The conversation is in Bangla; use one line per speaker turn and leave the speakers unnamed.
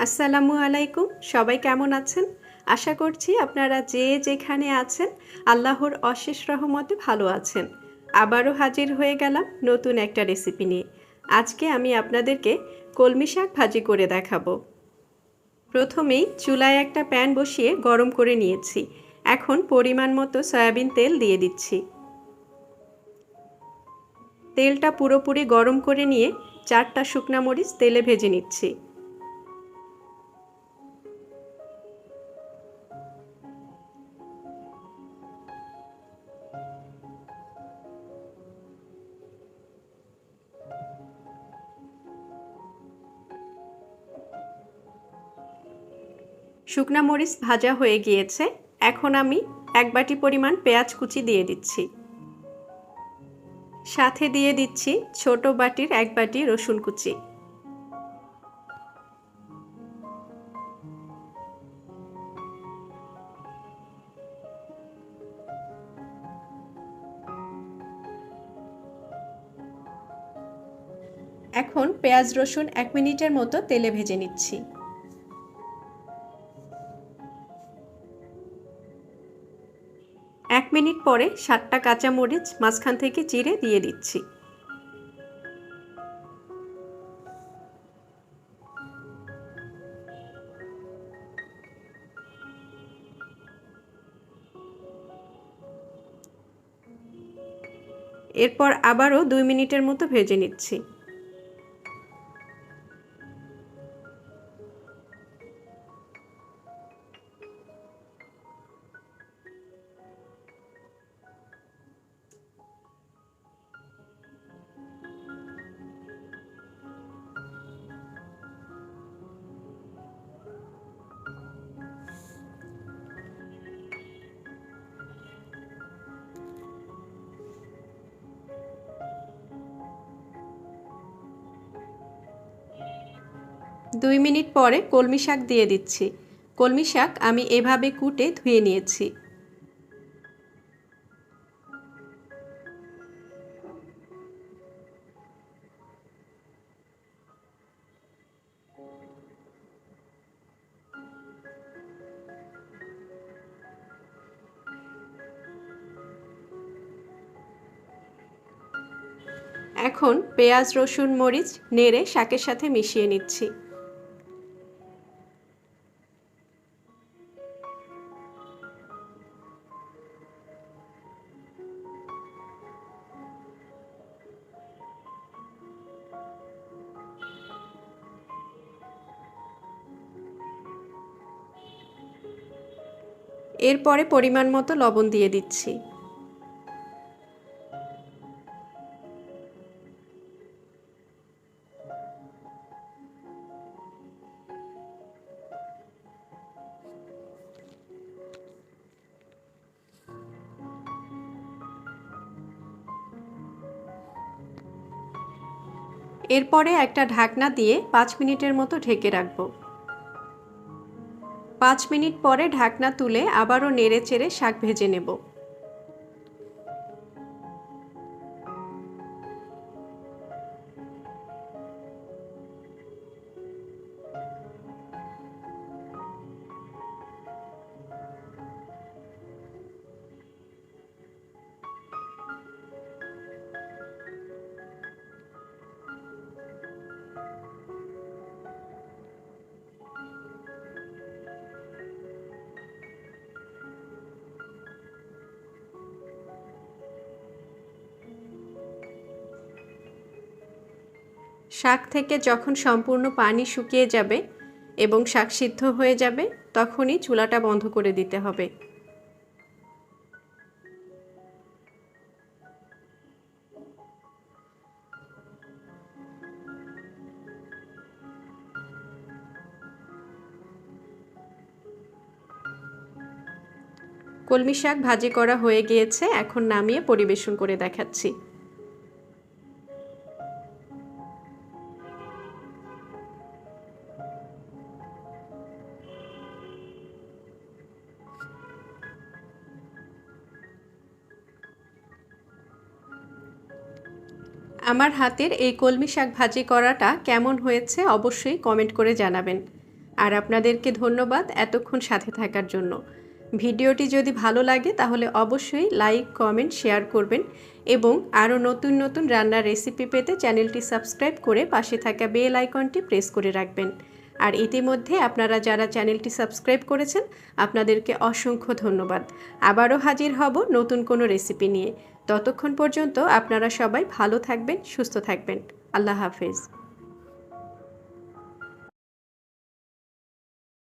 আসসালামু আলাইকুম। সবাই কেমন আছেন? আশা করছি আপনারা যে যেখানে আছেন আল্লাহর অশেষ রহমতে ভালো আছেন। আবারও হাজির হয়ে গেলাম নতুন একটা রেসিপি নিয়ে। আজকে আমি আপনাদেরকে কলমি শাক ভাজি করে দেখাবো। প্রথমেই চুলায় একটা প্যান বসিয়ে গরম করে নিয়েছি। এখন পরিমাণ মতো সয়াবিন তেল দিয়ে দিচ্ছি। তেলটা পুরোপুরি গরম করে নিয়ে 4টা শুকনা মরিচ তেলে ভেজে নিচ্ছি। শুকনা মরিচ ভাজা হয়ে গিয়েছে। এখন আমি 1 বাটি পরিমাণ পেঁয়াজ কুচি দিয়ে দিচ্ছি। সাথে দিয়ে দিচ্ছি ছোট বাটির 1 বাটি রসুন কুচি। এখন পেঁয়াজ রসুন 1 মিনিটের মতো তেলে ভেজে নিচ্ছি। এক মিনিট পরে 7টা কাঁচামরিচ মাঝখান থেকে চিড়ে দিয়ে দিচ্ছি। এরপর আবারও 2 মিনিটের মতো ভেজে নিচ্ছি। দুই মিনিট পরে কলমি শাক দিয়ে দিচ্ছি। কলমি শাক আমি এভাবে কুটে ধুয়ে নিয়েছি। এখন পেঁয়াজ রসুন মরিচ নেড়ে শাকের সাথে মিশিয়ে নিচ্ছি। এরপরে পরিমাণ মতো লবণ দিয়ে দিচ্ছি। এরপরে একটা ঢাকনা দিয়ে 5 মিনিটের মতো ঢেকে রাখবো। 5 মিনিট পরে ঢাকনা তুলে আবারও নেড়ে চেড়ে শাক ভেজে নেব। শাক থেকে যখন সম্পূর্ণ পানি শুকিয়ে যাবে এবং শাক সিদ্ধ হয়ে যাবে তখনই চুলাটা বন্ধ করে দিতে হবে। কলমি শাক ভাজি করা হয়ে গিয়েছে। এখন নামিয়ে পরিবেশন করে দেখাচ্ছি। আমার হাতের এই কলমি শাক ভাজি করাটা কেমন হয়েছে অবশ্যই কমেন্ট করে জানাবেন। আর আপনাদেরকে ধন্যবাদ এতক্ষণ সাথে থাকার জন্য। ভিডিওটি যদি ভালো লাগে তাহলে অবশ্যই লাইক, কমেন্ট, শেয়ার করবেন এবং আরও নতুন নতুন রান্নার রেসিপি পেতে চ্যানেলটি সাবস্ক্রাইব করে পাশে থাকা বেল আইকনটি প্রেস করে রাখবেন। আর ইতিমধ্যে আপনারা যারা চ্যানেলটি সাবস্ক্রাইব করেছেন আপনাদেরকে অসংখ্য ধন্যবাদ। আবারও হাজির হব নতুন কোনো রেসিপি নিয়ে। ততক্ষণ পর্যন্ত আপনারা সবাই ভালো থাকবেন, সুস্থ থাকবেন। আল্লাহ হাফেজ।